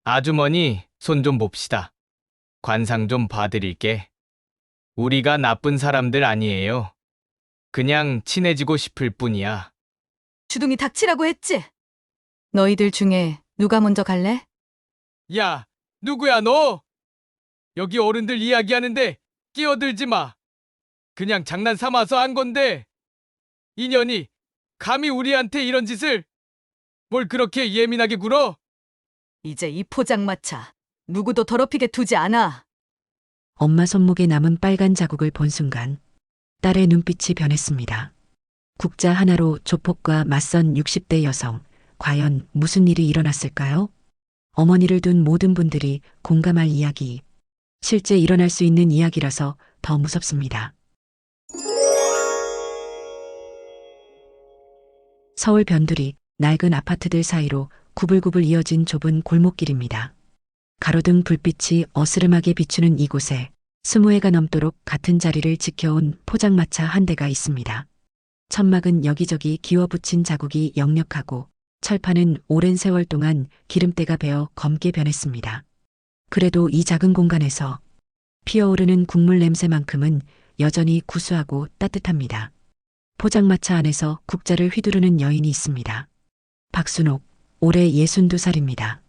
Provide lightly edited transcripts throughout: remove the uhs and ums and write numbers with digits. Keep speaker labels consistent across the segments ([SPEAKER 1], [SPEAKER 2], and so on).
[SPEAKER 1] 아주머니, 손 좀 봅시다. 관상 좀 봐드릴게. 우리가 나쁜 사람들 아니에요. 그냥 친해지고 싶을 뿐이야.
[SPEAKER 2] 주둥이 닥치라고 했지? 너희들 중에 누가 먼저 갈래?
[SPEAKER 1] 야, 누구야 너? 여기 어른들 이야기하는데 끼어들지 마. 그냥 장난 삼아서 한 건데. 인연이 감히 우리한테 이런 짓을? 뭘 그렇게 예민하게 굴어?
[SPEAKER 2] 이제 이 포장마차 누구도 더럽히게 두지 않아.
[SPEAKER 3] 엄마 손목에 남은 빨간 자국을 본 순간 딸의 눈빛이 변했습니다. 국자 하나로 조폭과 맞선 60대 여성. 과연 무슨 일이 일어났을까요? 어머니를 둔 모든 분들이 공감할 이야기. 실제 일어날 수 있는 이야기라서 더 무섭습니다. 서울 변두리 낡은 아파트들 사이로 구불구불 이어진 좁은 골목길입니다. 가로등 불빛이 어스름하게 비추는 이곳에 20회가 넘도록 같은 자리를 지켜온 포장마차 한 대가 있습니다. 천막은 여기저기 기워붙인 자국이 역력하고 철판은 오랜 세월 동안 기름때가 배어 검게 변했습니다. 그래도 이 작은 공간에서 피어오르는 국물 냄새만큼은 여전히 구수하고 따뜻합니다. 포장마차 안에서 국자를 휘두르는 여인이 있습니다. 박순옥, 올해 62살입니다.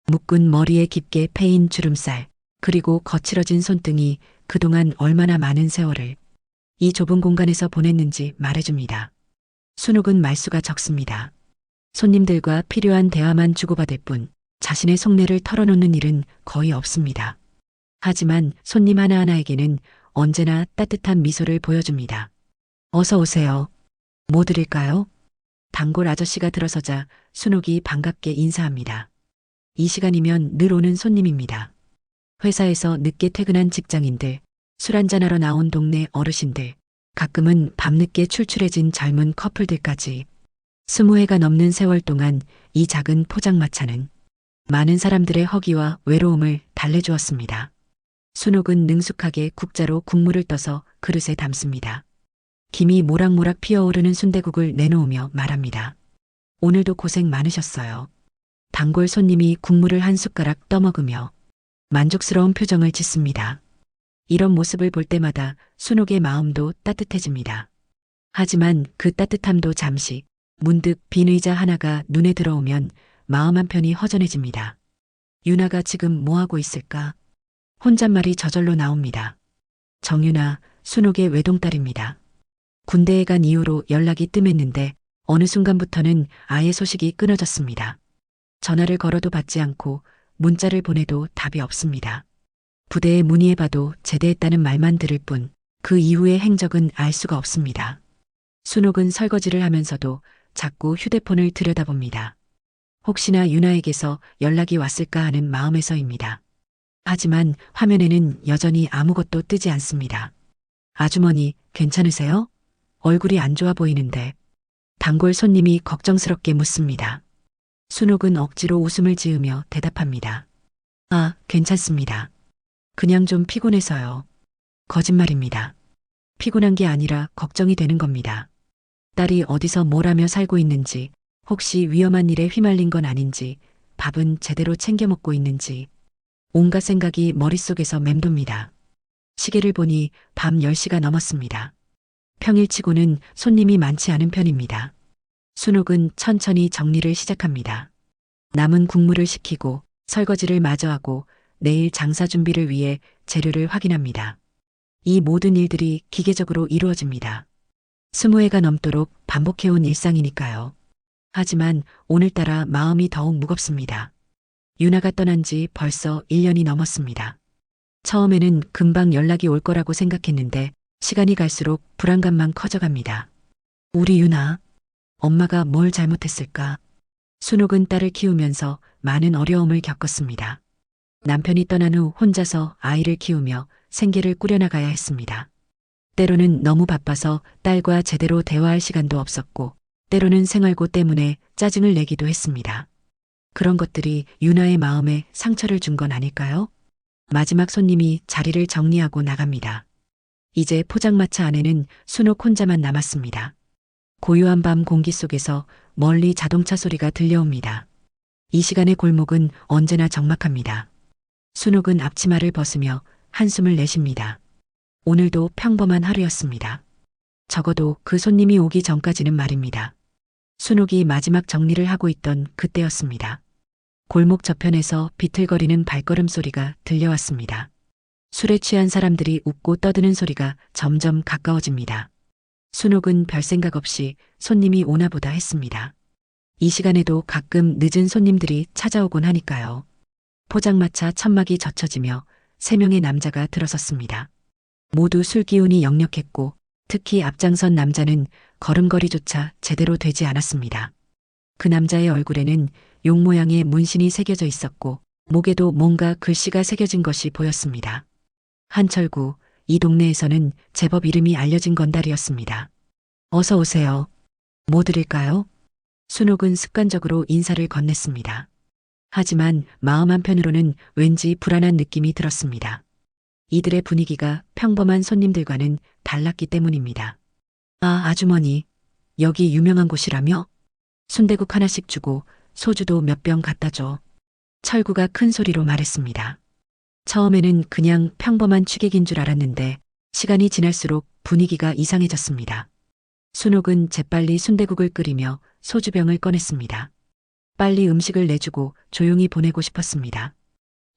[SPEAKER 3] 묶은 머리에 깊게 패인 주름살, 그리고 거칠어진 손등이 그동안 얼마나 많은 세월을 이 좁은 공간에서 보냈는지 말해줍니다. 순옥은 말수가 적습니다. 손님들과 필요한 대화만 주고받을 뿐 자신의 속내를 털어놓는 일은 거의 없습니다. 하지만 손님 하나하나에게는 언제나 따뜻한 미소를 보여줍니다. 어서 오세요. 뭐 드릴까요? 단골 아저씨가 들어서자 순옥이 반갑게 인사합니다. 이 시간이면 늘 오는 손님입니다. 회사에서 늦게 퇴근한 직장인들, 술 한잔하러 나온 동네 어르신들, 가끔은 밤늦게 출출해진 젊은 커플들까지 20회가 넘는 세월 동안 이 작은 포장마차는 많은 사람들의 허기와 외로움을 달래주었습니다. 순옥은 능숙하게 국자로 국물을 떠서 그릇에 담습니다. 김이 모락모락 피어오르는 순대국을 내놓으며 말합니다. 오늘도 고생 많으셨어요. 단골 손님이 국물을 한 숟가락 떠먹으며 만족스러운 표정을 짓습니다. 이런 모습을 볼 때마다 순옥의 마음도 따뜻해집니다. 하지만 그 따뜻함도 잠시, 문득 빈 의자 하나가 눈에 들어오면 마음 한편이 허전해집니다. 유나가 지금 뭐하고 있을까? 혼잣말이 저절로 나옵니다. 정유나, 순옥의 외동딸입니다. 군대에 간 이후로 연락이 뜸했는데 어느 순간부터는 아예 소식이 끊어졌습니다. 전화를 걸어도 받지 않고 문자를 보내도 답이 없습니다. 부대에 문의해봐도 제대했다는 말만 들을 뿐 그 이후의 행적은 알 수가 없습니다. 순옥은 설거지를 하면서도 자꾸 휴대폰을 들여다봅니다. 혹시나 유나에게서 연락이 왔을까 하는 마음에서입니다. 하지만 화면에는 여전히 아무것도 뜨지 않습니다. 아주머니, 괜찮으세요? 얼굴이 안 좋아 보이는데. 단골 손님이 걱정스럽게 묻습니다. 순옥은 억지로 웃음을 지으며 대답합니다. 아, 괜찮습니다. 그냥 좀 피곤해서요. 거짓말입니다. 피곤한 게 아니라 걱정이 되는 겁니다. 딸이 어디서 뭘 하며 살고 있는지, 혹시 위험한 일에 휘말린 건 아닌지, 밥은 제대로 챙겨 먹고 있는지, 온갖 생각이 머릿속에서 맴돕니다. 시계를 보니 밤 10시가 넘었습니다. 평일치고는 손님이 많지 않은 편입니다. 순옥은 천천히 정리를 시작합니다. 남은 국물을 식히고 설거지를 마저 하고 내일 장사 준비를 위해 재료를 확인합니다. 이 모든 일들이 기계적으로 이루어집니다. 20회가 넘도록 반복해온 일상이니까요. 하지만 오늘따라 마음이 더욱 무겁습니다. 유나가 떠난 지 벌써 1년이 넘었습니다. 처음에는 금방 연락이 올 거라고 생각했는데 시간이 갈수록 불안감만 커져갑니다. 우리 유나, 엄마가 뭘 잘못했을까? 순옥은 딸을 키우면서 많은 어려움을 겪었습니다. 남편이 떠난 후 혼자서 아이를 키우며 생계를 꾸려나가야 했습니다. 때로는 너무 바빠서 딸과 제대로 대화할 시간도 없었고, 때로는 생활고 때문에 짜증을 내기도 했습니다. 그런 것들이 유나의 마음에 상처를 준 건 아닐까요? 마지막 손님이 자리를 정리하고 나갑니다. 이제 포장마차 안에는 순옥 혼자만 남았습니다. 고요한 밤 공기 속에서 멀리 자동차 소리가 들려옵니다. 이 시간의 골목은 언제나 적막합니다. 순옥은 앞치마를 벗으며 한숨을 내쉽니다. 오늘도 평범한 하루였습니다. 적어도 그 손님이 오기 전까지는 말입니다. 순옥이 마지막 정리를 하고 있던 그때였습니다. 골목 저편에서 비틀거리는 발걸음 소리가 들려왔습니다. 술에 취한 사람들이 웃고 떠드는 소리가 점점 가까워집니다. 순옥은 별 생각 없이 손님이 오나 보다 했습니다. 이 시간에도 가끔 늦은 손님들이 찾아오곤 하니까요. 포장마차 천막이 젖혀지며 3명의 남자가 들어섰습니다. 모두 술 기운이 역력했고 특히 앞장선 남자는 걸음걸이조차 제대로 되지 않았습니다. 그 남자의 얼굴에는 용 모양의 문신이 새겨져 있었고 목에도 뭔가 글씨가 새겨진 것이 보였습니다. 한철구, 이 동네에서는 제법 이름이 알려진 건달이었습니다. 어서 오세요. 뭐 드릴까요? 순옥은 습관적으로 인사를 건넸습니다. 하지만 마음 한편으로는 왠지 불안한 느낌이 들었습니다. 이들의 분위기가 평범한 손님들과는 달랐기 때문입니다. 아, 아주머니, 여기 유명한 곳이라며? 순대국 하나씩 주고 소주도 몇 병 갖다 줘. 철구가 큰 소리로 말했습니다. 처음에는 그냥 평범한 취객인 줄 알았는데 시간이 지날수록 분위기가 이상해졌습니다. 순옥은 재빨리 순대국을 끓이며 소주병을 꺼냈습니다. 빨리 음식을 내주고 조용히 보내고 싶었습니다.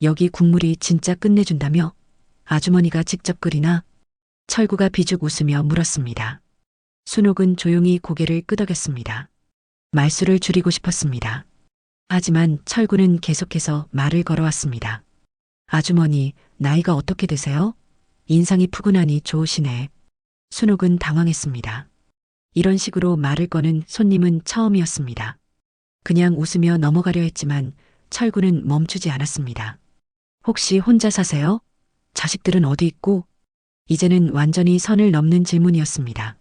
[SPEAKER 3] 여기 국물이 진짜 끝내준다며? 아주머니가 직접 끓이나? 철구가 비죽 웃으며 물었습니다. 순옥은 조용히 고개를 끄덕였습니다. 말수를 줄이고 싶었습니다. 하지만 철구는 계속해서 말을 걸어왔습니다. 아주머니, 나이가 어떻게 되세요? 인상이 푸근하니 좋으시네. 순옥은 당황했습니다. 이런 식으로 말을 거는 손님은 처음이었습니다. 그냥 웃으며 넘어가려 했지만 철구는 멈추지 않았습니다. 혹시 혼자 사세요? 자식들은 어디 있고? 이제는 완전히 선을 넘는 질문이었습니다.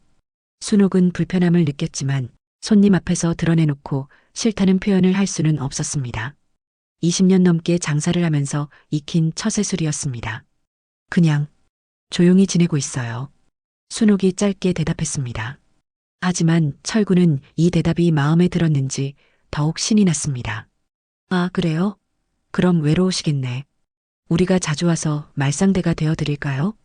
[SPEAKER 3] 순옥은 불편함을 느꼈지만 손님 앞에서 드러내놓고 싫다는 표현을 할 수는 없었습니다. 20년 넘게 장사를 하면서 익힌 처세술이었습니다. 그냥 조용히 지내고 있어요. 순옥이 짧게 대답했습니다. 하지만 철구는 이 대답이 마음에 들었는지 더욱 신이 났습니다. 아, 그래요? 그럼 외로우시겠네. 우리가 자주 와서 말상대가 되어 드릴까요?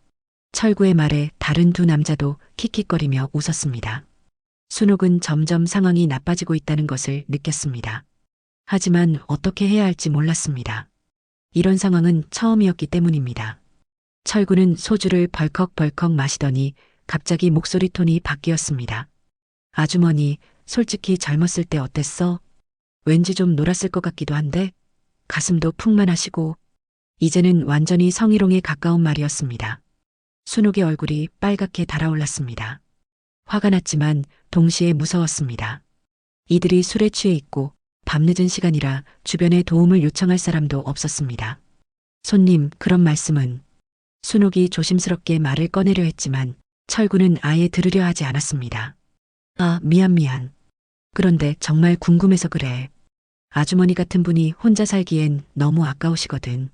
[SPEAKER 3] 철구의 말에 다른 두 남자도 킥킥거리며 웃었습니다. 순옥은 점점 상황이 나빠지고 있다는 것을 느꼈습니다. 하지만 어떻게 해야 할지 몰랐습니다. 이런 상황은 처음이었기 때문입니다. 철구는 소주를 벌컥벌컥 마시더니 갑자기 목소리 톤이 바뀌었습니다. 아주머니, 솔직히 젊었을 때 어땠어? 왠지 좀 놀았을 것 같기도 한데 가슴도 풍만하시고. 이제는 완전히 성희롱에 가까운 말이었습니다. 순옥의 얼굴이 빨갛게 달아올랐습니다. 화가 났지만 동시에 무서웠습니다. 이들이 술에 취해 있고 밤늦은 시간이라 주변에 도움을 요청할 사람도 없었습니다. 손님, 그런 말씀은. 순옥이 조심스럽게 말을 꺼내려 했지만 철구는 아예 들으려 하지 않았습니다. 아, 미안. 그런데 정말 궁금해서 그래. 아주머니 같은 분이 혼자 살기엔 너무 아까우시거든.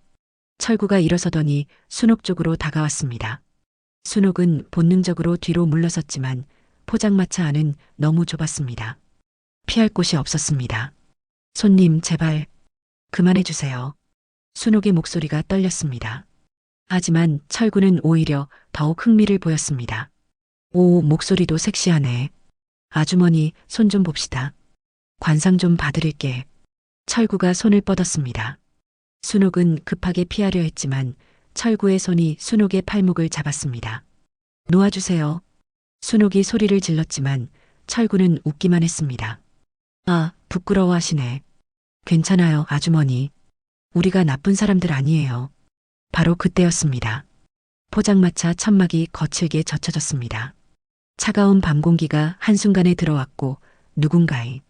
[SPEAKER 3] 철구가 일어서더니 순옥 쪽으로 다가왔습니다. 순옥은 본능적으로 뒤로 물러섰지만 포장마차 안은 너무 좁았습니다. 피할 곳이 없었습니다. 손님, 제발 그만해주세요. 순옥의 목소리가 떨렸습니다. 하지만 철구는 오히려 더욱 흥미를 보였습니다. 오, 목소리도 섹시하네. 아주머니, 손 좀 봅시다. 관상 좀 봐드릴게. 철구가 손을 뻗었습니다. 순옥은 급하게 피하려 했지만 철구의 손이 순옥의 팔목을 잡았습니다. 놓아주세요. 순옥이 소리를 질렀지만 철구는 웃기만 했습니다. 아, 부끄러워하시네. 괜찮아요, 아주머니. 우리가 나쁜 사람들 아니에요. 바로 그때였습니다. 포장마차 천막이 거칠게 젖혀졌습니다. 차가운 밤 공기가 한순간에 들어왔고 누군가의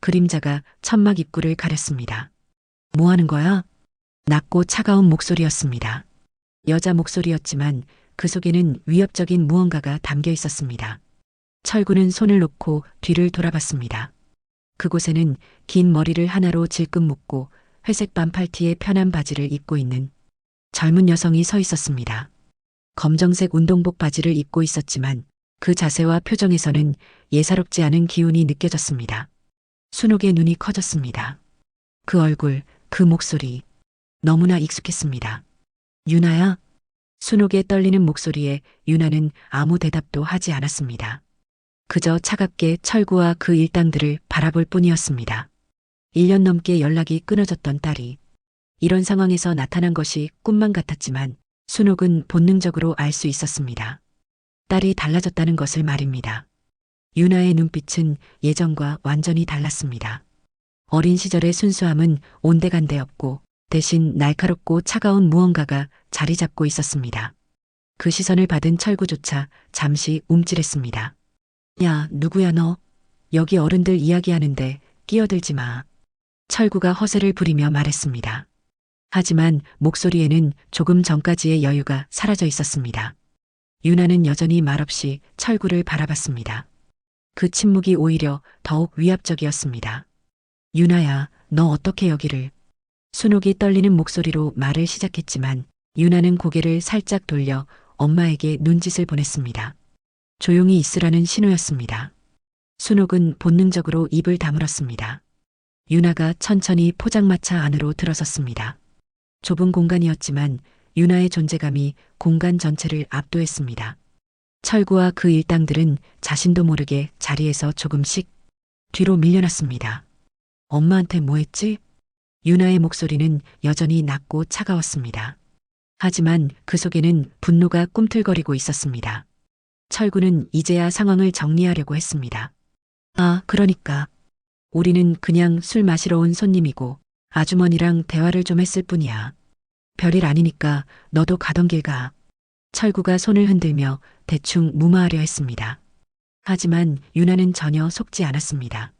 [SPEAKER 3] 그림자가 천막 입구를 가렸습니다. 뭐 하는 거야? 낮고 차가운 목소리였습니다. 여자 목소리였지만 그 속에는 위협적인 무언가가 담겨 있었습니다. 철구는 손을 놓고 뒤를 돌아봤습니다. 그곳에는 긴 머리를 하나로 질끈 묶고 회색 반팔티에 편한 바지를 입고 있는 젊은 여성이 서 있었습니다. 검정색 운동복 바지를 입고 있었지만 그 자세와 표정에서는 예사롭지 않은 기운이 느껴졌습니다. 순옥의 눈이 커졌습니다. 그 얼굴, 그 목소리. 너무나 익숙했습니다. 유나야? 순옥의 떨리는 목소리에 유나는 아무 대답도 하지 않았습니다. 그저 차갑게 철구와 그 일당들을 바라볼 뿐이었습니다. 1년 넘게 연락이 끊어졌던 딸이 이런 상황에서 나타난 것이 꿈만 같았지만 순옥은 본능적으로 알 수 있었습니다. 딸이 달라졌다는 것을 말입니다. 유나의 눈빛은 예전과 완전히 달랐습니다. 어린 시절의 순수함은 온데간데 없고 대신 날카롭고 차가운 무언가가 자리 잡고 있었습니다. 그 시선을 받은 철구조차 잠시 움찔했습니다. 야, 누구야 너? 여기 어른들 이야기하는데 끼어들지 마. 철구가 허세를 부리며 말했습니다. 하지만 목소리에는 조금 전까지의 여유가 사라져 있었습니다. 유나는 여전히 말없이 철구를 바라봤습니다. 그 침묵이 오히려 더욱 위압적이었습니다. 유나야, 너 어떻게 여기를? 순옥이 떨리는 목소리로 말을 시작했지만 유나는 고개를 살짝 돌려 엄마에게 눈짓을 보냈습니다. 조용히 있으라는 신호였습니다. 순옥은 본능적으로 입을 다물었습니다. 유나가 천천히 포장마차 안으로 들어섰습니다. 좁은 공간이었지만 유나의 존재감이 공간 전체를 압도했습니다. 철구와 그 일당들은 자신도 모르게 자리에서 조금씩 뒤로 밀려났습니다. 엄마한테 뭐 했지? 유나의 목소리는 여전히 낮고 차가웠습니다. 하지만 그 속에는 분노가 꿈틀거리고 있었습니다. 철구는 이제야 상황을 정리하려고 했습니다. 아, 그러니까. 우리는 그냥 술 마시러 온 손님이고 아주머니랑 대화를 좀 했을 뿐이야. 별일 아니니까 너도 가던 길 가. 철구가 손을 흔들며 대충 무마하려 했습니다. 하지만 유나는 전혀 속지 않았습니다.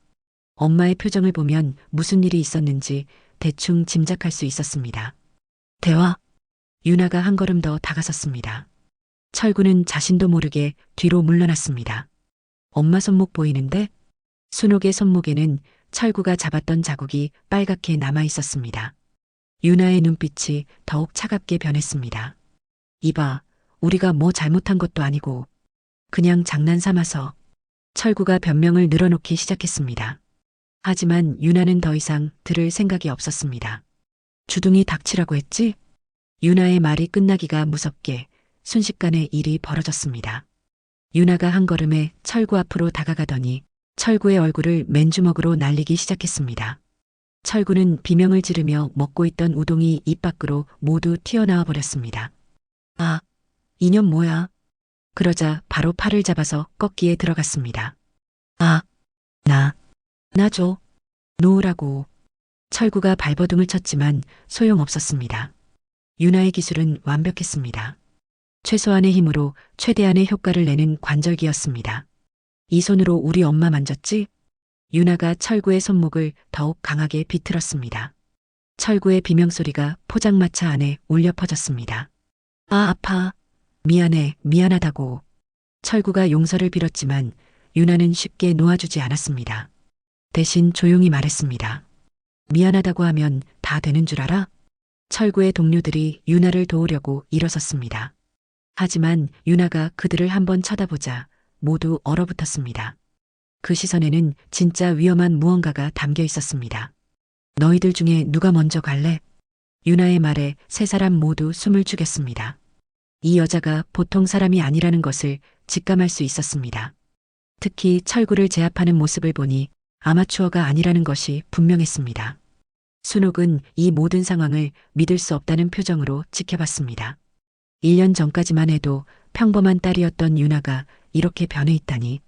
[SPEAKER 3] 엄마의 표정을 보면 무슨 일이 있었는지 대충 짐작할 수 있었습니다. 대화? 유나가 한 걸음 더 다가섰습니다. 철구는 자신도 모르게 뒤로 물러났습니다. 엄마 손목 보이는데? 순옥의 손목에는 철구가 잡았던 자국이 빨갛게 남아 있었습니다. 유나의 눈빛이 더욱 차갑게 변했습니다. 이봐, 우리가 뭐 잘못한 것도 아니고 그냥 장난 삼아서. 철구가 변명을 늘어놓기 시작했습니다. 하지만 유나는 더 이상 들을 생각이 없었습니다. 주둥이 닥치라고 했지? 유나의 말이 끝나기가 무섭게 순식간에 일이 벌어졌습니다. 유나가 한 걸음에 철구 앞으로 다가가더니 철구의 얼굴을 맨주먹으로 날리기 시작했습니다. 철구는 비명을 지르며 먹고 있던 우동이 입 밖으로 모두 튀어나와 버렸습니다. 아, 이년 뭐야? 그러자 바로 팔을 잡아서 꺾기에 들어갔습니다. 아, 나 줘. 놓으라고. 철구가 발버둥을 쳤지만 소용없었습니다. 유나의 기술은 완벽했습니다. 최소한의 힘으로 최대한의 효과를 내는 관절기였습니다. 이 손으로 우리 엄마 만졌지? 유나가 철구의 손목을 더욱 강하게 비틀었습니다. 철구의 비명소리가 포장마차 안에 울려 퍼졌습니다. 아, 아파. 미안해, 미안하다고. 철구가 용서를 빌었지만 유나는 쉽게 놓아주지 않았습니다. 대신 조용히 말했습니다. 미안하다고 하면 다 되는 줄 알아? 철구의 동료들이 유나를 도우려고 일어섰습니다. 하지만 유나가 그들을 한번 쳐다보자 모두 얼어붙었습니다. 그 시선에는 진짜 위험한 무언가가 담겨 있었습니다. 너희들 중에 누가 먼저 갈래? 유나의 말에 세 사람 모두 숨을 죽였습니다. 이 여자가 보통 사람이 아니라는 것을 직감할 수 있었습니다. 특히 철구를 제압하는 모습을 보니 아마추어가 아니라는 것이 분명했습니다. 순옥은 이 모든 상황을 믿을 수 없다는 표정으로 지켜봤습니다. 1년 전까지만 해도 평범한 딸이었던 유나가 이렇게 변해 있다니.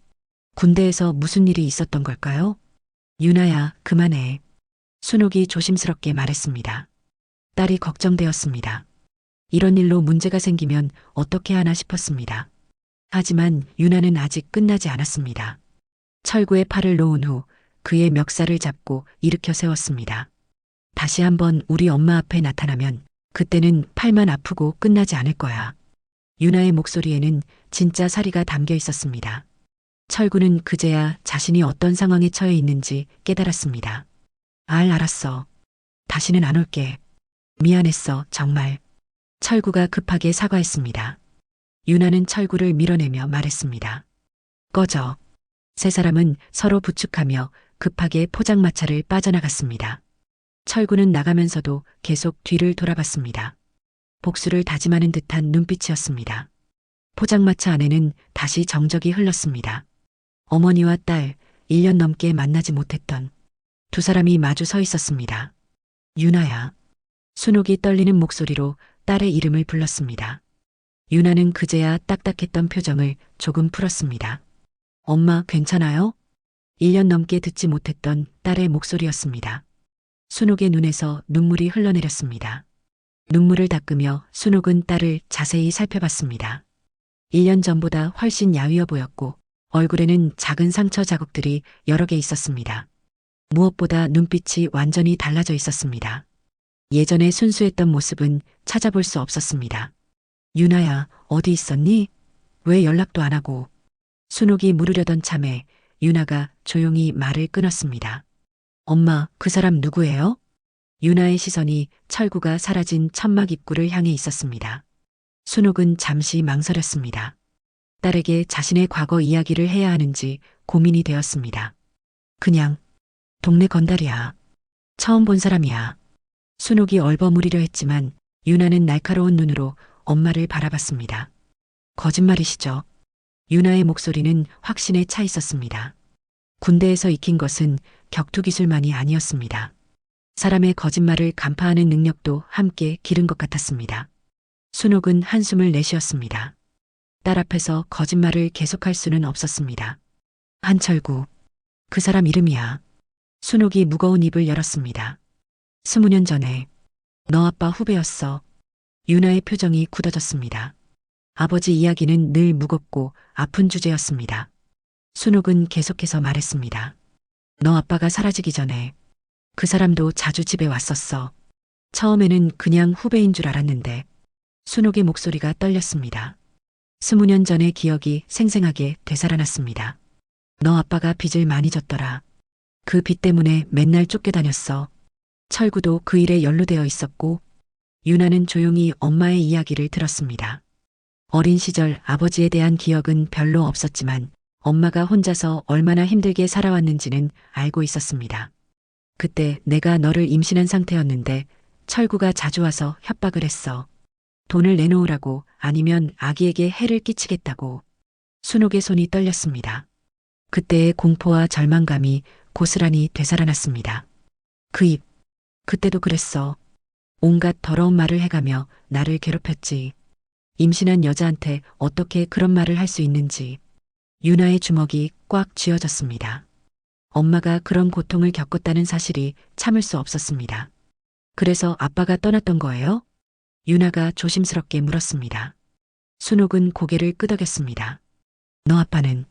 [SPEAKER 3] 군대에서 무슨 일이 있었던 걸까요? 유나야, 그만해. 순옥이 조심스럽게 말했습니다. 딸이 걱정되었습니다. 이런 일로 문제가 생기면 어떻게 하나 싶었습니다. 하지만 유나는 아직 끝나지 않았습니다. 철구의 팔을 놓은 후 그의 멱살을 잡고 일으켜 세웠습니다. 다시 한번 우리 엄마 앞에 나타나면 그때는 팔만 아프고 끝나지 않을 거야. 유나의 목소리에는 진짜 사리가 담겨 있었습니다. 철구는 그제야 자신이 어떤 상황에 처해 있는지 깨달았습니다. 알았어. 다시는 안 올게. 미안했어, 정말. 철구가 급하게 사과했습니다. 유나는 철구를 밀어내며 말했습니다. 꺼져. 세 사람은 서로 부축하며 급하게 포장마차를 빠져나갔습니다. 철구는 나가면서도 계속 뒤를 돌아봤습니다. 복수를 다짐하는 듯한 눈빛이었습니다. 포장마차 안에는 다시 정적이 흘렀습니다. 어머니와 딸, 1년 넘게 만나지 못했던 두 사람이 마주 서 있었습니다. 유나야. 순옥이 떨리는 목소리로 딸의 이름을 불렀습니다. 유나는 그제야 딱딱했던 표정을 조금 풀었습니다. 엄마, 괜찮아요? 1년 넘게 듣지 못했던 딸의 목소리였습니다. 순옥의 눈에서 눈물이 흘러내렸습니다. 눈물을 닦으며 순옥은 딸을 자세히 살펴봤습니다. 1년 전보다 훨씬 야위어 보였고 얼굴에는 작은 상처 자국들이 여러 개 있었습니다. 무엇보다 눈빛이 완전히 달라져 있었습니다. 예전에 순수했던 모습은 찾아볼 수 없었습니다. 유나야, 어디 있었니? 왜 연락도 안 하고? 순옥이 물으려던 참에 유나가 조용히 말을 끊었습니다. 엄마, 그 사람 누구예요? 유나의 시선이 철구가 사라진 천막 입구를 향해 있었습니다. 순옥은 잠시 망설였습니다. 딸에게 자신의 과거 이야기를 해야 하는지 고민이 되었습니다. 그냥 동네 건달이야. 처음 본 사람이야. 순옥이 얼버무리려 했지만 유나는 날카로운 눈으로 엄마를 바라봤습니다. 거짓말이시죠? 유나의 목소리는 확신에 차 있었습니다. 군대에서 익힌 것은 격투 기술만이 아니었습니다. 사람의 거짓말을 간파하는 능력도 함께 기른 것 같았습니다. 순옥은 한숨을 내쉬었습니다. 딸 앞에서 거짓말을 계속할 수는 없었습니다. 한철구, 그 사람 이름이야. 순옥이 무거운 입을 열었습니다. 20년 전에 너 아빠 후배였어. 유나의 표정이 굳어졌습니다. 아버지 이야기는 늘 무겁고 아픈 주제였습니다. 순옥은 계속해서 말했습니다. 너 아빠가 사라지기 전에 그 사람도 자주 집에 왔었어. 처음에는 그냥 후배인 줄 알았는데 순옥의 목소리가 떨렸습니다. 20년 전의 기억이 생생하게 되살아났습니다. 너 아빠가 빚을 많이 졌더라. 그 빚 때문에 맨날 쫓겨다녔어. 철구도 그 일에 연루되어 있었고 유나는 조용히 엄마의 이야기를 들었습니다. 어린 시절 아버지에 대한 기억은 별로 없었지만 엄마가 혼자서 얼마나 힘들게 살아왔는지는 알고 있었습니다. 그때 내가 너를 임신한 상태였는데 철구가 자주 와서 협박을 했어. 돈을 내놓으라고 아니면 아기에게 해를 끼치겠다고. 순옥의 손이 떨렸습니다. 그때의 공포와 절망감이 고스란히 되살아났습니다. 그 입, 그때도 그랬어. 온갖 더러운 말을 해가며 나를 괴롭혔지. 임신한 여자한테 어떻게 그런 말을 할 수 있는지. 유나의 주먹이 꽉 쥐어졌습니다. 엄마가 그런 고통을 겪었다는 사실이 참을 수 없었습니다. 그래서 아빠가 떠났던 거예요? 유나가 조심스럽게 물었습니다. 순옥은 고개를 끄덕였습니다. 너 아빠는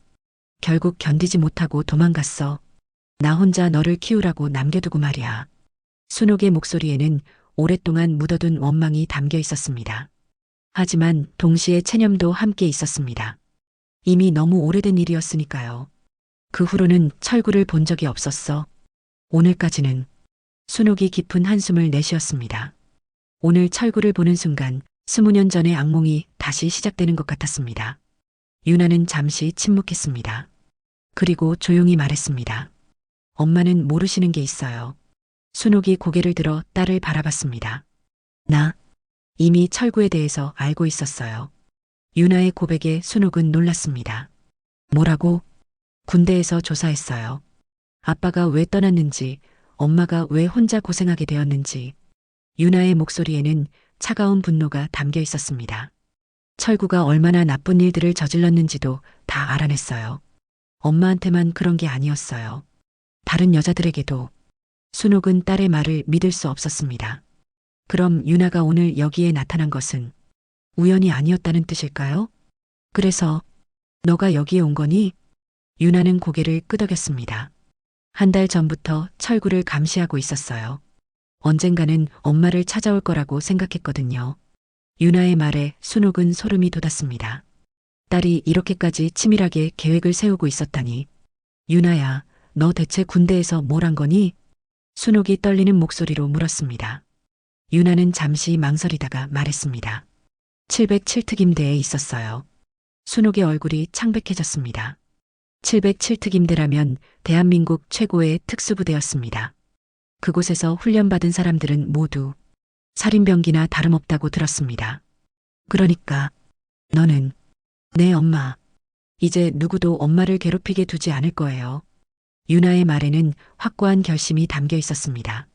[SPEAKER 3] 결국 견디지 못하고 도망갔어. 나 혼자 너를 키우라고 남겨두고 말이야. 순옥의 목소리에는 오랫동안 묻어둔 원망이 담겨 있었습니다. 하지만 동시에 체념도 함께 있었습니다. 이미 너무 오래된 일이었으니까요. 그 후로는 철구를 본 적이 없었어. 오늘까지는. 순옥이 깊은 한숨을 내쉬었습니다. 오늘 철구를 보는 순간 20년 전의 악몽이 다시 시작되는 것 같았습니다. 유나는 잠시 침묵했습니다. 그리고 조용히 말했습니다. 엄마는 모르시는 게 있어요. 순옥이 고개를 들어 딸을 바라봤습니다. 나 이미 철구에 대해서 알고 있었어요. 유나의 고백에 순옥은 놀랐습니다. 뭐라고? 군대에서 조사했어요. 아빠가 왜 떠났는지, 엄마가 왜 혼자 고생하게 되었는지. 유나의 목소리에는 차가운 분노가 담겨 있었습니다. 철구가 얼마나 나쁜 일들을 저질렀는지도 다 알아냈어요. 엄마한테만 그런 게 아니었어요. 다른 여자들에게도. 순옥은 딸의 말을 믿을 수 없었습니다. 그럼 유나가 오늘 여기에 나타난 것은 우연이 아니었다는 뜻일까요? 그래서 너가 여기에 온 거니? 유나는 고개를 끄덕였습니다. 한 달 전부터 철구를 감시하고 있었어요. 언젠가는 엄마를 찾아올 거라고 생각했거든요. 유나의 말에 순옥은 소름이 돋았습니다. 딸이 이렇게까지 치밀하게 계획을 세우고 있었다니. 유나야, 너 대체 군대에서 뭘 한 거니? 순옥이 떨리는 목소리로 물었습니다. 유나는 잠시 망설이다가 말했습니다. 707특임대에 있었어요. 순옥의 얼굴이 창백해졌습니다. 707특임대라면 대한민국 최고의 특수부대였습니다. 그곳에서 훈련받은 사람들은 모두 살인병기나 다름없다고 들었습니다. 그러니까 너는 내 엄마. 이제 누구도 엄마를 괴롭히게 두지 않을 거예요. 유나의 말에는 확고한 결심이 담겨 있었습니다.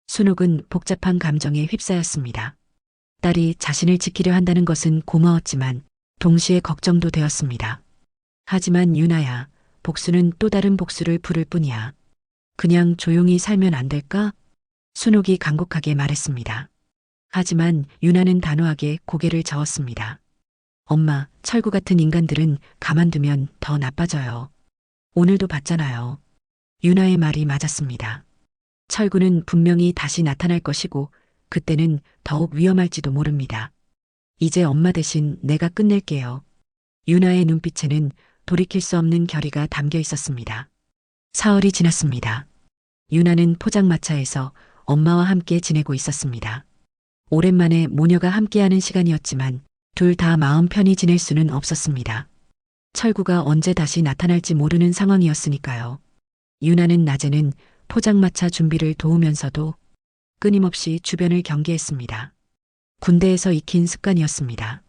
[SPEAKER 3] 순옥은 복잡한 감정에 휩싸였습니다. 딸이 자신을 지키려 한다는 것은 고마웠지만 동시에 걱정도 되었습니다. 하지만 유나야, 복수는 또 다른 복수를 부를 뿐이야. 그냥 조용히 살면 안 될까? 순옥이 간곡하게 말했습니다. 하지만 유나는 단호하게 고개를 저었습니다. 엄마, 철구 같은 인간들은 가만두면 더 나빠져요. 오늘도 봤잖아요. 유나의 말이 맞았습니다. 철구는 분명히 다시 나타날 것이고 그때는 더욱 위험할지도 모릅니다. 이제 엄마 대신 내가 끝낼게요. 유나의 눈빛에는 돌이킬 수 없는 결의가 담겨 있었습니다. 사흘이 지났습니다. 유나는 포장마차에서 엄마와 함께 지내고 있었습니다. 오랜만에 모녀가 함께하는 시간이었지만 둘 다 마음 편히 지낼 수는 없었습니다. 철구가 언제 다시 나타날지 모르는 상황이었으니까요. 유나는 낮에는 포장마차 준비를 도우면서도 끊임없이 주변을 경계했습니다. 군대에서 익힌 습관이었습니다.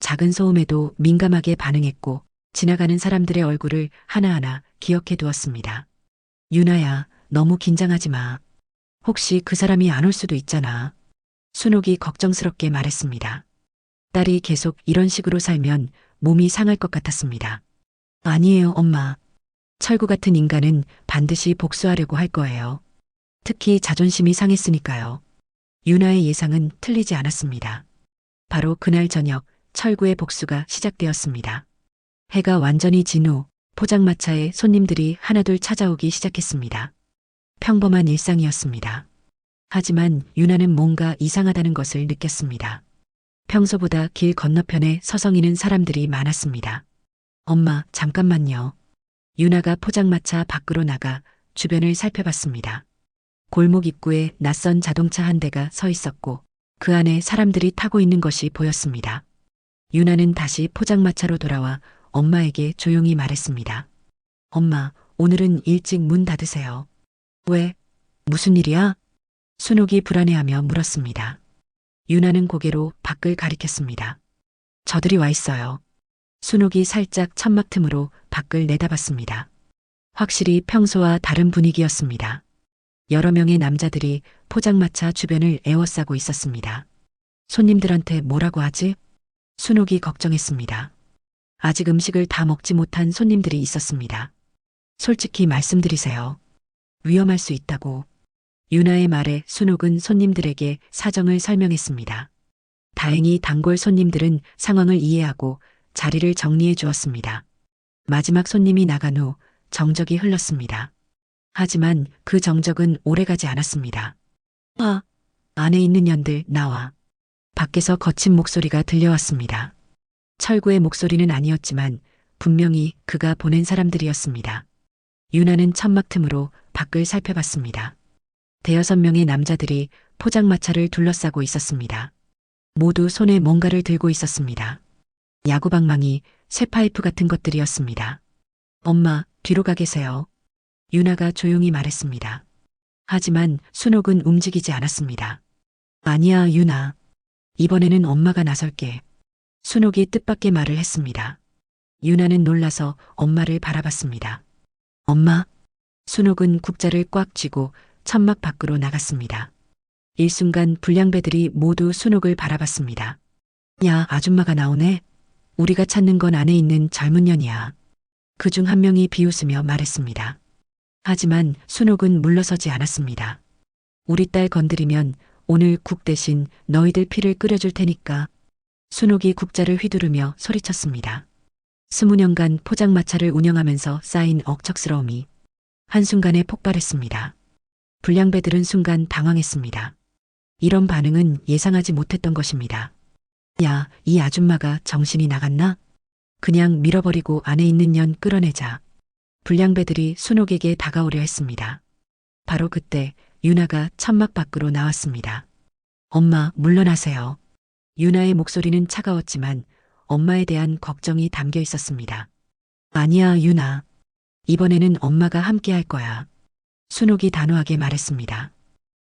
[SPEAKER 3] 작은 소음에도 민감하게 반응했고 지나가는 사람들의 얼굴을 하나하나 기억해 두었습니다. 유나야, 너무 긴장하지 마. 혹시 그 사람이 안 올 수도 있잖아. 순옥이 걱정스럽게 말했습니다. 딸이 계속 이런 식으로 살면 몸이 상할 것 같았습니다. 아니에요, 엄마. 철구 같은 인간은 반드시 복수하려고 할 거예요. 특히 자존심이 상했으니까요. 유나의 예상은 틀리지 않았습니다. 바로 그날 저녁 철구의 복수가 시작되었습니다. 해가 완전히 진 후 포장마차에 손님들이 하나둘 찾아오기 시작했습니다. 평범한 일상이었습니다. 하지만 유나는 뭔가 이상하다는 것을 느꼈습니다. 평소보다 길 건너편에 서성이는 사람들이 많았습니다. 엄마, 잠깐만요. 유나가 포장마차 밖으로 나가 주변을 살펴봤습니다. 골목 입구에 낯선 자동차 한 대가 서 있었고 그 안에 사람들이 타고 있는 것이 보였습니다. 유나는 다시 포장마차로 돌아와 엄마에게 조용히 말했습니다. 엄마, 오늘은 일찍 문 닫으세요. 왜? 무슨 일이야? 순옥이 불안해하며 물었습니다. 유나는 고개로 밖을 가리켰습니다. 저들이 와 있어요. 순옥이 살짝 천막 틈으로 밖을 내다봤습니다. 확실히 평소와 다른 분위기였습니다. 여러 명의 남자들이 포장마차 주변을 에워싸고 있었습니다. 손님들한테 뭐라고 하지? 순옥이 걱정했습니다. 아직 음식을 다 먹지 못한 손님들이 있었습니다. 솔직히 말씀드리세요. 위험할 수 있다고. 유나의 말에 순옥은 손님들에게 사정을 설명했습니다. 다행히 단골 손님들은 상황을 이해하고 자리를 정리해 주었습니다. 마지막 손님이 나간 후 정적이 흘렀습니다. 하지만 그 정적은 오래가지 않았습니다. 안에 있는 년들 나와. 밖에서 거친 목소리가 들려왔습니다. 철구의 목소리는 아니었지만 분명히 그가 보낸 사람들이었습니다. 유나는 천막 틈으로 밖을 살펴봤습니다. 대여섯 명의 남자들이 포장마차를 둘러싸고 있었습니다. 모두 손에 뭔가를 들고 있었습니다. 야구방망이, 쇠파이프 같은 것들이었습니다. 엄마, 뒤로 가 계세요. 유나가 조용히 말했습니다. 하지만 순옥은 움직이지 않았습니다. 아니야, 유나. 이번에는 엄마가 나설게. 순옥이 뜻밖의 말을 했습니다. 유나는 놀라서 엄마를 바라봤습니다. 엄마? 순옥은 국자를 꽉 쥐고 천막 밖으로 나갔습니다. 일순간 불량배들이 모두 순옥을 바라봤습니다. 야, 아줌마가 나오네. 우리가 찾는 건 안에 있는 젊은 년이야. 그중 한 명이 비웃으며 말했습니다. 하지만 순옥은 물러서지 않았습니다. 우리 딸 건드리면 오늘 국 대신 너희들 피를 끓여줄 테니까. 순옥이 국자를 휘두르며 소리쳤습니다. 20년간 포장마차를 운영하면서 쌓인 억척스러움이 한순간에 폭발했습니다. 불량배들은 순간 당황했습니다. 이런 반응은 예상하지 못했던 것입니다. 야, 이 아줌마가 정신이 나갔나? 그냥 밀어버리고 안에 있는 년 끌어내자. 불량배들이 순옥에게 다가오려 했습니다. 바로 그때 유나가 천막 밖으로 나왔습니다. 엄마, 물러나세요. 유나의 목소리는 차가웠지만 엄마에 대한 걱정이 담겨 있었습니다. 아니야, 유나. 이번에는 엄마가 함께 할 거야. 순옥이 단호하게 말했습니다.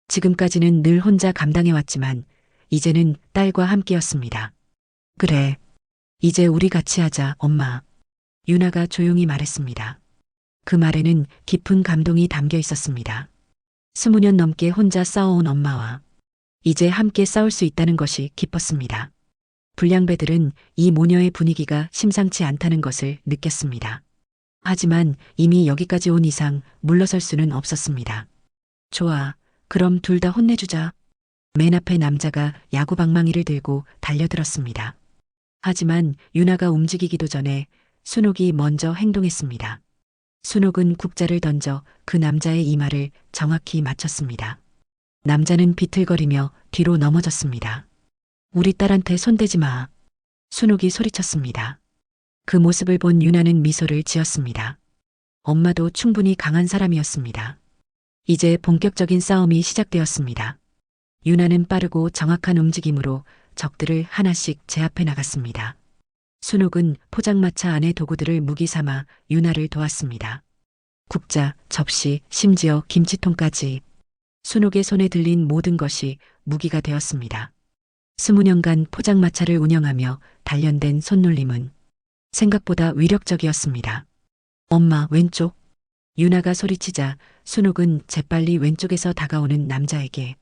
[SPEAKER 3] 지금까지는 늘 혼자 감당해왔지만 이제는 딸과 함께였습니다. 그래. 이제 우리 같이 하자, 엄마. 유나가 조용히 말했습니다. 그 말에는 깊은 감동이 담겨 있었습니다. 20년 넘게 혼자 싸워온 엄마와 이제 함께 싸울 수 있다는 것이 기뻤습니다. 불량배들은 이 모녀의 분위기가 심상치 않다는 것을 느꼈습니다. 하지만 이미 여기까지 온 이상 물러설 수는 없었습니다. 좋아. 그럼 둘 다 혼내주자. 맨 앞에 남자가 야구 방망이를 들고 달려들었습니다. 하지만 유나가 움직이기도 전에 순옥이 먼저 행동했습니다. 순옥은 국자를 던져 그 남자의 이마를 정확히 맞췄습니다. 남자는 비틀거리며 뒤로 넘어졌습니다. 우리 딸한테 손대지 마. 순옥이 소리쳤습니다. 그 모습을 본 유나는 미소를 지었습니다. 엄마도 충분히 강한 사람이었습니다. 이제 본격적인 싸움이 시작되었습니다. 유나는 빠르고 정확한 움직임으로 적들을 하나씩 제압해 나갔습니다. 순옥은 포장마차 안의 도구들을 무기 삼아 유나를 도왔습니다. 국자, 접시, 심지어 김치통까지 순옥의 손에 들린 모든 것이 무기가 되었습니다. 20년간 포장마차를 운영하며 단련된 손놀림은 생각보다 위력적이었습니다. 엄마, 왼쪽. 유나가 소리치자 순옥은 재빨리 왼쪽에서 다가오는 남자에게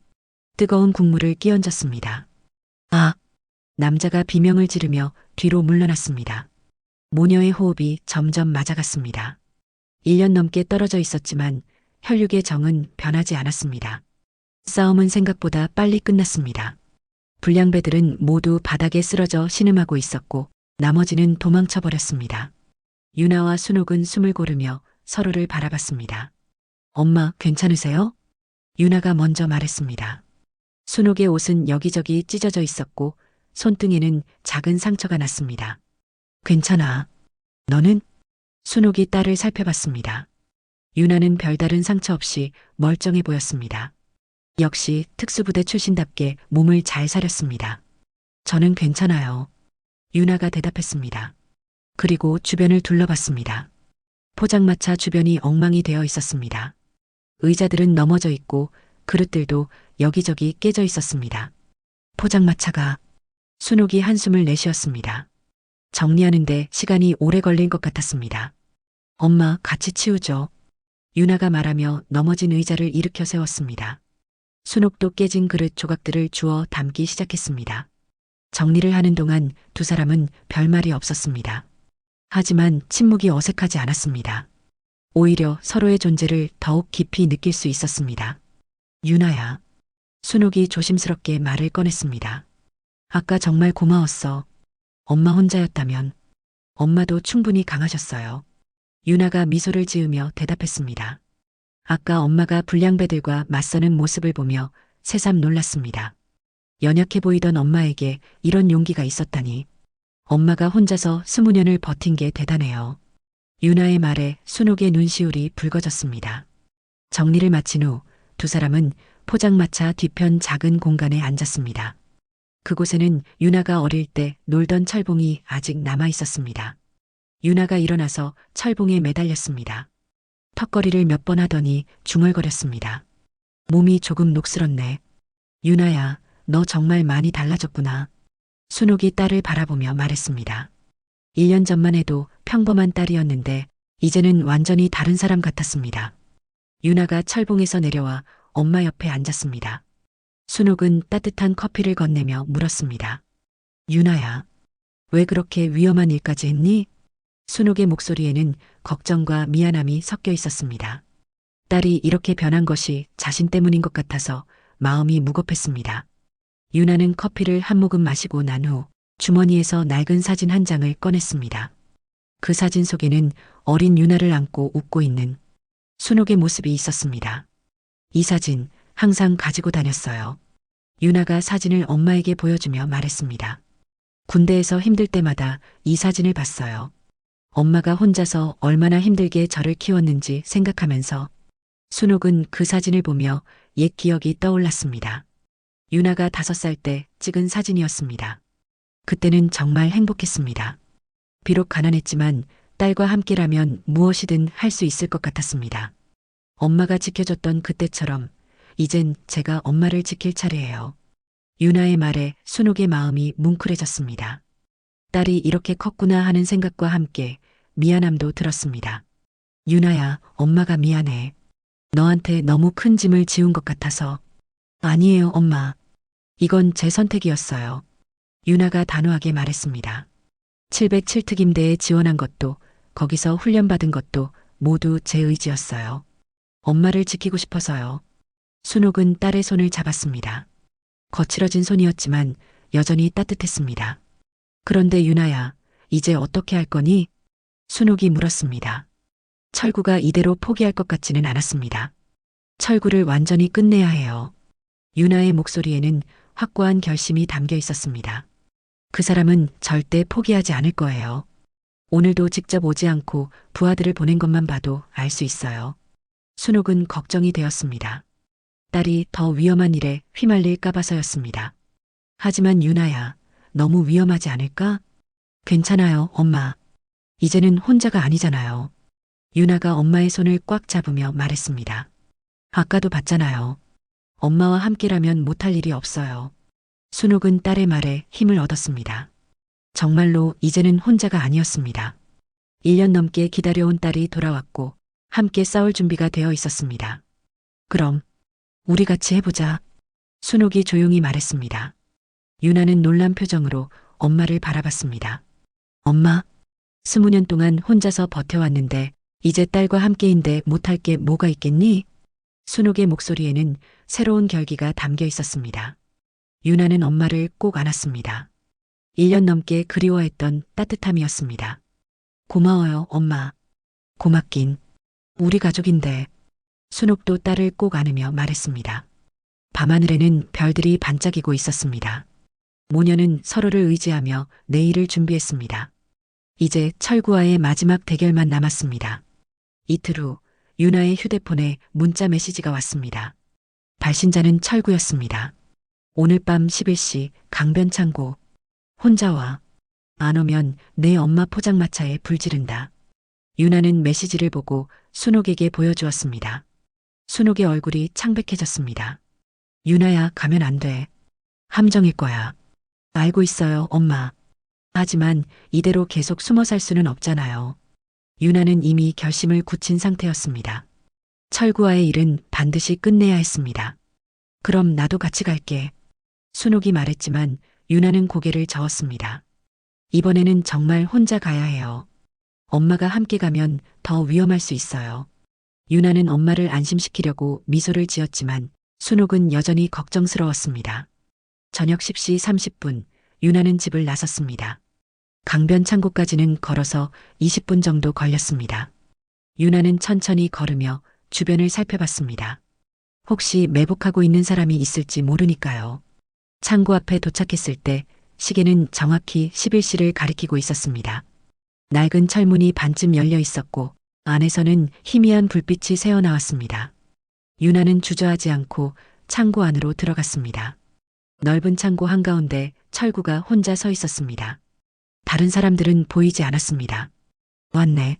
[SPEAKER 3] 뜨거운 국물을 끼얹었습니다. 아! 남자가 비명을 지르며 뒤로 물러났습니다. 모녀의 호흡이 점점 맞아갔습니다. 1년 넘게 떨어져 있었지만 혈육의 정은 변하지 않았습니다. 싸움은 생각보다 빨리 끝났습니다. 불량배들은 모두 바닥에 쓰러져 신음하고 있었고 나머지는 도망쳐 버렸습니다. 유나와 순옥은 숨을 고르며 서로를 바라봤습니다. 엄마, 괜찮으세요? 유나가 먼저 말했습니다. 순옥의 옷은 여기저기 찢어져 있었고 손등에는 작은 상처가 났습니다. 괜찮아. 너는? 순옥이 딸을 살펴봤습니다. 유나는 별다른 상처 없이 멀쩡해 보였습니다. 역시 특수부대 출신답게 몸을 잘 사렸습니다. 저는 괜찮아요. 유나가 대답했습니다. 그리고 주변을 둘러봤습니다. 포장마차 주변이 엉망이 되어 있었습니다. 의자들은 넘어져 있고 그릇들도 여기저기 깨져 있었습니다. 포장마차가 순옥이 한숨을 내쉬었습니다. 정리하는데 시간이 오래 걸릴 것 같았습니다. 엄마, 같이 치우죠. 유나가 말하며 넘어진 의자를 일으켜 세웠습니다. 순옥도 깨진 그릇 조각들을 주워 담기 시작했습니다. 정리를 하는 동안 두 사람은 별말이 없었습니다. 하지만 침묵이 어색하지 않았습니다. 오히려 서로의 존재를 더욱 깊이 느낄 수 있었습니다. 유나야. 순옥이 조심스럽게 말을 꺼냈습니다. 아까 정말 고마웠어. 엄마 혼자였다면 엄마도 충분히 강하셨어요. 유나가 미소를 지으며 대답했습니다. 아까 엄마가 불량배들과 맞서는 모습을 보며 새삼 놀랐습니다. 연약해 보이던 엄마에게 이런 용기가 있었다니. 엄마가 혼자서 20년을 버틴 게 대단해요. 유나의 말에 순옥의 눈시울이 붉어졌습니다. 정리를 마친 후 두 사람은 포장마차 뒤편 작은 공간에 앉았습니다. 그곳에는 유나가 어릴 때 놀던 철봉이 아직 남아 있었습니다. 유나가 일어나서 철봉에 매달렸습니다. 턱걸이를 몇 번 하더니 중얼거렸습니다. 몸이 조금 녹슬었네. 유나야, 너 정말 많이 달라졌구나. 순옥이 딸을 바라보며 말했습니다. 1년 전만 해도 평범한 딸이었는데 이제는 완전히 다른 사람 같았습니다. 유나가 철봉에서 내려와 엄마 옆에 앉았습니다. 순옥은 따뜻한 커피를 건네며 물었습니다. 유나야, 왜 그렇게 위험한 일까지 했니? 순옥의 목소리에는 걱정과 미안함이 섞여 있었습니다. 딸이 이렇게 변한 것이 자신 때문인 것 같아서 마음이 무겁했습니다. 유나는 커피를 한 모금 마시고 난 후 주머니에서 낡은 사진 한 장을 꺼냈습니다. 그 사진 속에는 어린 유나를 안고 웃고 있는 순옥의 모습이 있었습니다. 이 사진 항상 가지고 다녔어요. 유나가 사진을 엄마에게 보여주며 말했습니다. 군대에서 힘들 때마다 이 사진을 봤어요. 엄마가 혼자서 얼마나 힘들게 저를 키웠는지 생각하면서 순옥은 그 사진을 보며 옛 기억이 떠올랐습니다. 유나가 5살 때 찍은 사진이었습니다. 그때는 정말 행복했습니다. 비록 가난했지만 딸과 함께라면 무엇이든 할 수 있을 것 같았습니다. 엄마가 지켜줬던 그때처럼 이젠 제가 엄마를 지킬 차례예요. 유나의 말에 순옥의 마음이 뭉클해졌습니다. 딸이 이렇게 컸구나 하는 생각과 함께 미안함도 들었습니다. 유나야, 엄마가 미안해. 너한테 너무 큰 짐을 지운 것 같아서. 아니에요, 엄마. 이건 제 선택이었어요. 유나가 단호하게 말했습니다. 707특임대에 지원한 것도, 거기서 훈련받은 것도 모두 제 의지였어요. 엄마를 지키고 싶어서요. 순옥은 딸의 손을 잡았습니다. 거칠어진 손이었지만 여전히 따뜻했습니다. 그런데 유나야, 이제 어떻게 할 거니? 순옥이 물었습니다. 철구가 이대로 포기할 것 같지는 않았습니다. 철구를 완전히 끝내야 해요. 유나의 목소리에는 확고한 결심이 담겨 있었습니다. 그 사람은 절대 포기하지 않을 거예요. 오늘도 직접 오지 않고 부하들을 보낸 것만 봐도 알 수 있어요. 순옥은 걱정이 되었습니다. 딸이 더 위험한 일에 휘말릴까 봐서였습니다. 하지만 유나야, 너무 위험하지 않을까? 괜찮아요, 엄마. 이제는 혼자가 아니잖아요. 유나가 엄마의 손을 꽉 잡으며 말했습니다. 아까도 봤잖아요. 엄마와 함께라면 못할 일이 없어요. 순옥은 딸의 말에 힘을 얻었습니다. 정말로 이제는 혼자가 아니었습니다. 1년 넘게 기다려온 딸이 돌아왔고 함께 싸울 준비가 되어 있었습니다. 그럼 우리 같이 해보자. 순옥이 조용히 말했습니다. 유나는 놀란 표정으로 엄마를 바라봤습니다. 엄마, 20년 동안 혼자서 버텨왔는데 이제 딸과 함께인데 못할 게 뭐가 있겠니? 순옥의 목소리에는 새로운 결기가 담겨 있었습니다. 유나는 엄마를 꼭 안았습니다. 1년 넘게 그리워했던 따뜻함이었습니다. 고마워요, 엄마. 고맙긴. 우리 가족인데. 순옥도 딸을 꼭 안으며 말했습니다. 밤하늘에는 별들이 반짝이고 있었습니다. 모녀는 서로를 의지하며 내일을 준비했습니다. 이제 철구와의 마지막 대결만 남았습니다. 이틀 후 유나의 휴대폰에 문자 메시지가 왔습니다. 발신자는 철구였습니다. 오늘 밤 11시 강변창고. 혼자 와. 안 오면 내 엄마 포장마차에 불 지른다. 유나는 메시지를 보고 순옥에게 보여주었습니다. 순옥의 얼굴이 창백해졌습니다. 유나야, 가면 안 돼. 함정일 거야. 알고 있어요, 엄마. 하지만 이대로 계속 숨어 살 수는 없잖아요. 유나는 이미 결심을 굳힌 상태였습니다. 철구와의 일은 반드시 끝내야 했습니다. 그럼 나도 같이 갈게. 순옥이 말했지만 유나는 고개를 저었습니다. 이번에는 정말 혼자 가야 해요. 엄마가 함께 가면 더 위험할 수 있어요. 유나는 엄마를 안심시키려고 미소를 지었지만 순옥은 여전히 걱정스러웠습니다. 저녁 10시 30분 유나는 집을 나섰습니다. 강변 창고까지는 걸어서 20분 정도 걸렸습니다. 유나는 천천히 걸으며 주변을 살펴봤습니다. 혹시 매복하고 있는 사람이 있을지 모르니까요. 창고 앞에 도착했을 때 시계는 정확히 11시를 가리키고 있었습니다. 낡은 철문이 반쯤 열려 있었고 안에서는 희미한 불빛이 새어나왔습니다. 유나는 주저하지 않고 창고 안으로 들어갔습니다. 넓은 창고 한가운데 철구가 혼자 서 있었습니다. 다른 사람들은 보이지 않았습니다. 왔네.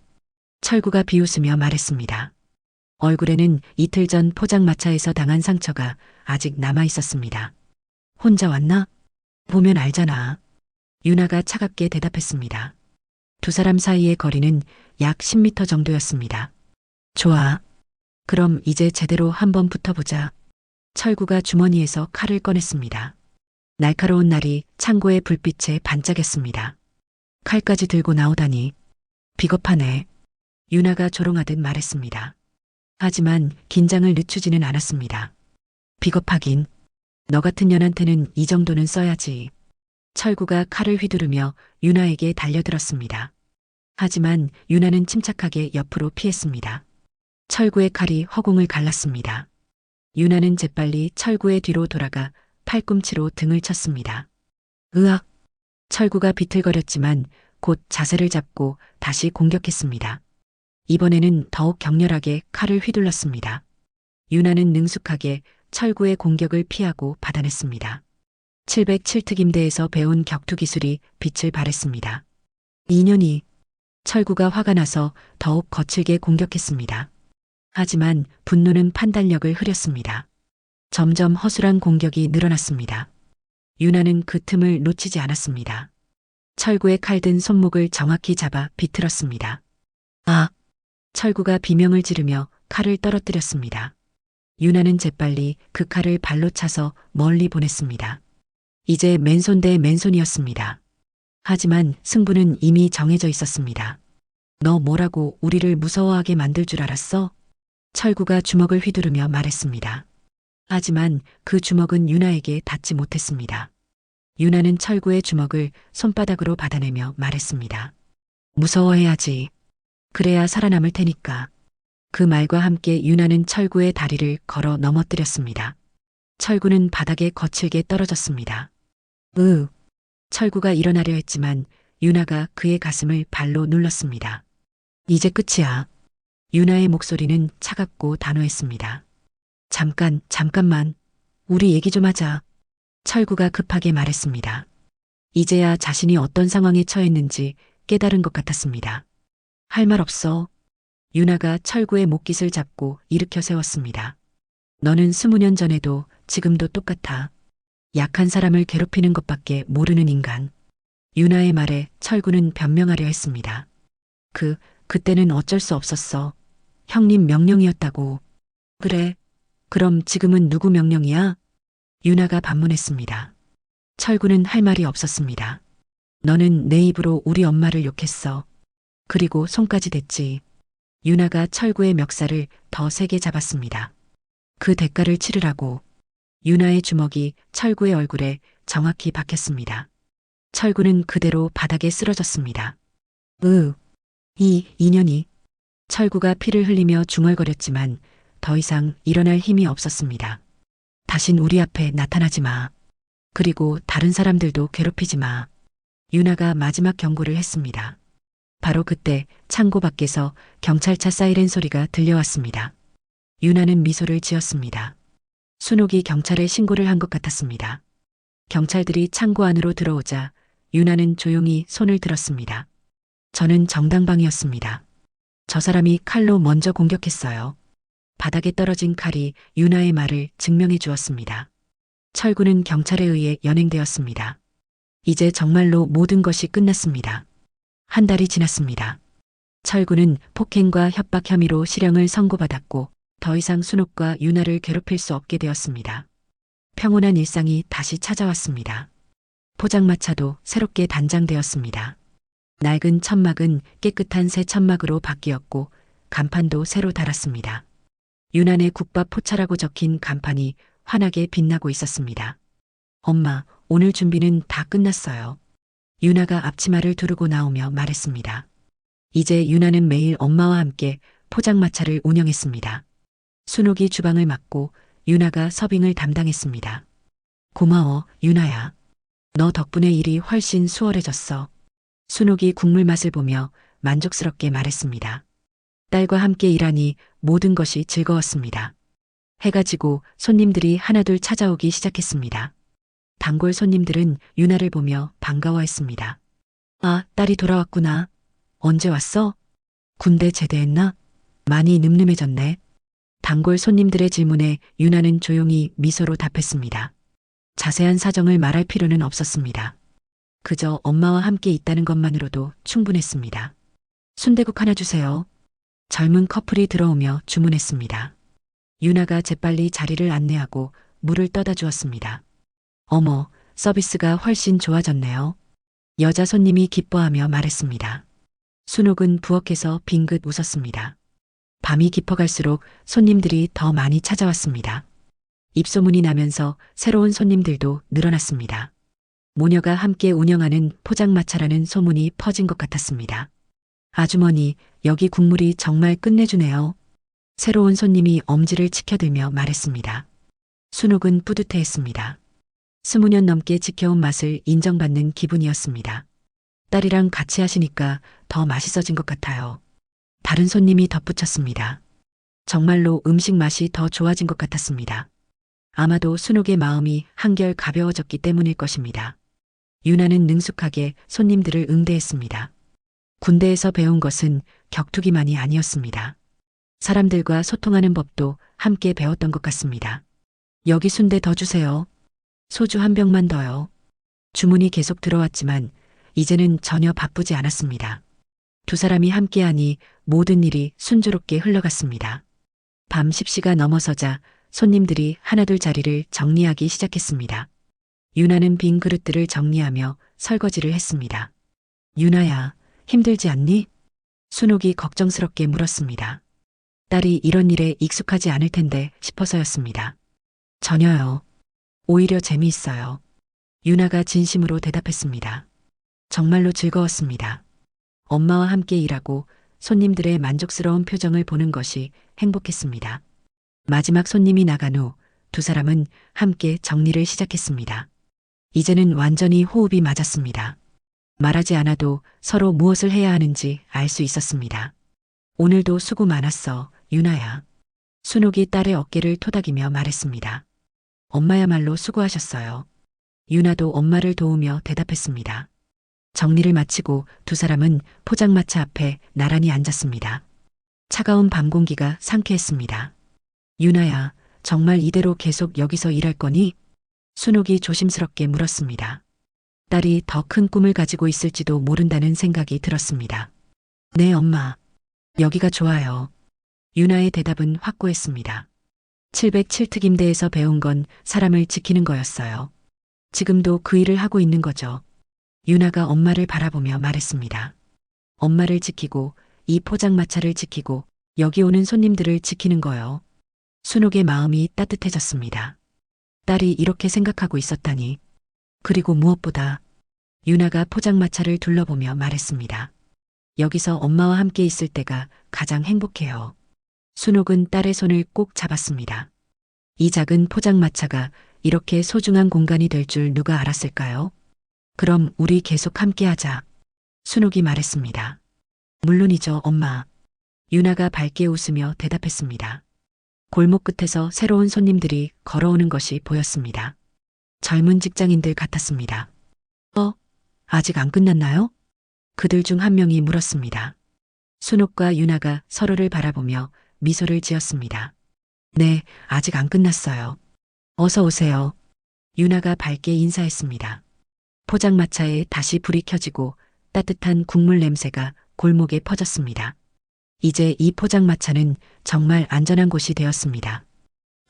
[SPEAKER 3] 철구가 비웃으며 말했습니다. 얼굴에는 이틀 전 포장마차에서 당한 상처가 아직 남아 있었습니다. 혼자 왔나? 보면 알잖아. 유나가 차갑게 대답했습니다. 두 사람 사이의 거리는 약 10m 정도였습니다. 좋아. 그럼 이제 제대로 한번 붙어보자. 철구가 주머니에서 칼을 꺼냈습니다. 날카로운 날이 창고의 불빛에 반짝였습니다. 칼까지 들고 나오다니. 비겁하네. 유나가 조롱하듯 말했습니다. 하지만 긴장을 늦추지는 않았습니다. 비겁하긴. 너 같은 년한테는 이 정도는 써야지. 철구가 칼을 휘두르며 유나에게 달려들었습니다. 하지만 유나는 침착하게 옆으로 피했습니다. 철구의 칼이 허공을 갈랐습니다. 유나는 재빨리 철구의 뒤로 돌아가 팔꿈치로 등을 쳤습니다. 으악! 철구가 비틀거렸지만 곧 자세를 잡고 다시 공격했습니다. 이번에는 더욱 격렬하게 칼을 휘둘렀습니다. 유나는 능숙하게 철구의 공격을 피하고 받아냈습니다. 707특임대에서 배운 격투 기술이 빛을 발했습니다. 2년이 철구가 화가 나서 더욱 거칠게 공격했습니다. 하지만 분노는 판단력을 흐렸습니다. 점점 허술한 공격이 늘어났습니다. 유나는 그 틈을 놓치지 않았습니다. 철구의 칼든 손목을 정확히 잡아 비틀었습니다. 아! 철구가 비명을 지르며 칼을 떨어뜨렸습니다. 유나는 재빨리 그 칼을 발로 차서 멀리 보냈습니다. 이제 맨손 대 맨손이었습니다. 하지만 승부는 이미 정해져 있었습니다. 너 뭐라고 우리를 무서워하게 만들 줄 알았어? 철구가 주먹을 휘두르며 말했습니다. 하지만 그 주먹은 유나에게 닿지 못했습니다. 유나는 철구의 주먹을 손바닥으로 받아내며 말했습니다. 무서워해야지. 그래야 살아남을 테니까. 그 말과 함께 유나는 철구의 다리를 걸어 넘어뜨렸습니다. 철구는 바닥에 거칠게 떨어졌습니다. 철구가 일어나려 했지만 유나가 그의 가슴을 발로 눌렀습니다. 이제 끝이야. 유나의 목소리는 차갑고 단호했습니다. 잠깐만. 우리 얘기 좀 하자. 철구가 급하게 말했습니다. 이제야 자신이 어떤 상황에 처했는지 깨달은 것 같았습니다. 할 말 없어. 유나가 철구의 목깃을 잡고 일으켜 세웠습니다. 너는 20년 전에도 지금도 똑같아. 약한 사람을 괴롭히는 것밖에 모르는 인간. 유나의 말에 철구는 변명하려 했습니다. 그때는 어쩔 수 없었어. 형님 명령이었다고. 그래. 그럼 지금은 누구 명령이야? 유나가 반문했습니다. 철구는 할 말이 없었습니다. 너는 내 입으로 우리 엄마를 욕했어. 그리고 손까지 댔지. 유나가 철구의 멱살을 더 세게 잡았습니다. 그 대가를 치르라고. 유나의 주먹이 철구의 얼굴에 정확히 박혔습니다. 철구는 그대로 바닥에 쓰러졌습니다. 이 인연이. 철구가 피를 흘리며 중얼거렸지만 더 이상 일어날 힘이 없었습니다. 다신 우리 앞에 나타나지 마. 그리고 다른 사람들도 괴롭히지 마. 유나가 마지막 경고를 했습니다. 바로 그때 창고 밖에서 경찰차 사이렌 소리가 들려왔습니다. 유나는 미소를 지었습니다. 순옥이 경찰에 신고를 한 것 같았습니다. 경찰들이 창고 안으로 들어오자 유나는 조용히 손을 들었습니다. 저는 정당방위였습니다. 저 사람이 칼로 먼저 공격했어요. 바닥에 떨어진 칼이 유나의 말을 증명해 주었습니다. 철구는 경찰에 의해 연행되었습니다. 이제 정말로 모든 것이 끝났습니다. 한 달이 지났습니다. 철구는 폭행과 협박 혐의로 실형을 선고받았고 더 이상 순옥과 유나를 괴롭힐 수 없게 되었습니다. 평온한 일상이 다시 찾아왔습니다. 포장마차도 새롭게 단장되었습니다. 낡은 천막은 깨끗한 새 천막으로 바뀌었고 간판도 새로 달았습니다. 유난의 국밥 포차라고 적힌 간판이 환하게 빛나고 있었습니다. 엄마, 오늘 준비는 다 끝났어요. 유나가 앞치마를 두르고 나오며 말했습니다. 이제 유나는 매일 엄마와 함께 포장마차를 운영했습니다. 순옥이 주방을 맡고 유나가 서빙을 담당했습니다. 고마워, 유나야. 너 덕분에 일이 훨씬 수월해졌어. 순옥이 국물 맛을 보며 만족스럽게 말했습니다. 딸과 함께 일하니 모든 것이 즐거웠습니다. 해가 지고 손님들이 하나둘 찾아오기 시작했습니다. 단골 손님들은 유나를 보며 반가워했습니다. 아, 딸이 돌아왔구나. 언제 왔어? 군대 제대했나? 많이 늠름해졌네. 단골 손님들의 질문에 유나는 조용히 미소로 답했습니다. 자세한 사정을 말할 필요는 없었습니다. 그저 엄마와 함께 있다는 것만으로도 충분했습니다. 순대국 하나 주세요. 젊은 커플이 들어오며 주문했습니다. 유나가 재빨리 자리를 안내하고 물을 떠다 주었습니다. 어머, 서비스가 훨씬 좋아졌네요. 여자 손님이 기뻐하며 말했습니다. 순옥은 부엌에서 빙긋 웃었습니다. 밤이 깊어갈수록 손님들이 더 많이 찾아왔습니다. 입소문이 나면서 새로운 손님들도 늘어났습니다. 모녀가 함께 운영하는 포장마차라는 소문이 퍼진 것 같았습니다. 아주머니, 여기 국물이 정말 끝내주네요. 새로운 손님이 엄지를 치켜들며 말했습니다. 순옥은 뿌듯해했습니다. 20년 넘게 지켜온 맛을 인정받는 기분이었습니다. 딸이랑 같이 하시니까 더 맛있어진 것 같아요. 다른 손님이 덧붙였습니다. 정말로 음식 맛이 더 좋아진 것 같았습니다. 아마도 순옥의 마음이 한결 가벼워졌기 때문일 것입니다. 유나는 능숙하게 손님들을 응대했습니다. 군대에서 배운 것은 격투기만이 아니었습니다. 사람들과 소통하는 법도 함께 배웠던 것 같습니다. 여기 순대 더 주세요. 소주 한 병만 더요. 주문이 계속 들어왔지만 이제는 전혀 바쁘지 않았습니다. 두 사람이 함께하니 모든 일이 순조롭게 흘러갔습니다. 밤 10시가 넘어서자 손님들이 하나둘 자리를 정리하기 시작했습니다. 유나는 빈 그릇들을 정리하며 설거지를 했습니다. 유나야, 힘들지 않니? 순옥이 걱정스럽게 물었습니다. 딸이 이런 일에 익숙하지 않을 텐데 싶어서였습니다. 전혀요. 오히려 재미있어요. 유나가 진심으로 대답했습니다. 정말로 즐거웠습니다. 엄마와 함께 일하고 손님들의 만족스러운 표정을 보는 것이 행복했습니다. 마지막 손님이 나간 후 두 사람은 함께 정리를 시작했습니다. 이제는 완전히 호흡이 맞았습니다. 말하지 않아도 서로 무엇을 해야 하는지 알 수 있었습니다. 오늘도 수고 많았어, 유나야. 순옥이 딸의 어깨를 토닥이며 말했습니다. 엄마야말로 수고하셨어요. 유나도 엄마를 도우며 대답했습니다. 정리를 마치고 두 사람은 포장마차 앞에 나란히 앉았습니다. 차가운 밤 공기가 상쾌했습니다. 유나야, 정말 이대로 계속 여기서 일할 거니? 순옥이 조심스럽게 물었습니다. 딸이 더 큰 꿈을 가지고 있을지도 모른다는 생각이 들었습니다. 네, 엄마. 여기가 좋아요. 유나의 대답은 확고했습니다. 707특임대에서 배운 건 사람을 지키는 거였어요. 지금도 그 일을 하고 있는 거죠. 유나가 엄마를 바라보며 말했습니다. 엄마를 지키고 이 포장마차를 지키고 여기 오는 손님들을 지키는 거요. 순옥의 마음이 따뜻해졌습니다. 딸이 이렇게 생각하고 있었다니. 그리고 무엇보다 유나가 포장마차를 둘러보며 말했습니다. 여기서 엄마와 함께 있을 때가 가장 행복해요. 순옥은 딸의 손을 꼭 잡았습니다. 이 작은 포장마차가 이렇게 소중한 공간이 될 줄 누가 알았을까요? 그럼 우리 계속 함께하자. 순옥이 말했습니다. 물론이죠, 엄마. 유나가 밝게 웃으며 대답했습니다. 골목 끝에서 새로운 손님들이 걸어오는 것이 보였습니다. 젊은 직장인들 같았습니다. 아직 안 끝났나요? 그들 중 한 명이 물었습니다. 순옥과 유나가 서로를 바라보며 미소를 지었습니다. 네, 아직 안 끝났어요. 어서 오세요. 유나가 밝게 인사했습니다. 포장마차에 다시 불이 켜지고 따뜻한 국물 냄새가 골목에 퍼졌습니다. 이제 이 포장마차는 정말 안전한 곳이 되었습니다.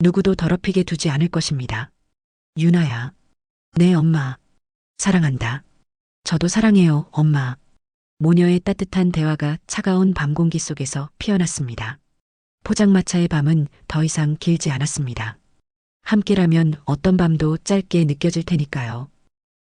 [SPEAKER 3] 누구도 더럽히게 두지 않을 것입니다. 유나야. 네, 엄마. 사랑한다. 저도 사랑해요, 엄마. 모녀의 따뜻한 대화가 차가운 밤 공기 속에서 피어났습니다. 포장마차의 밤은 더 이상 길지 않았습니다. 함께라면 어떤 밤도 짧게 느껴질 테니까요.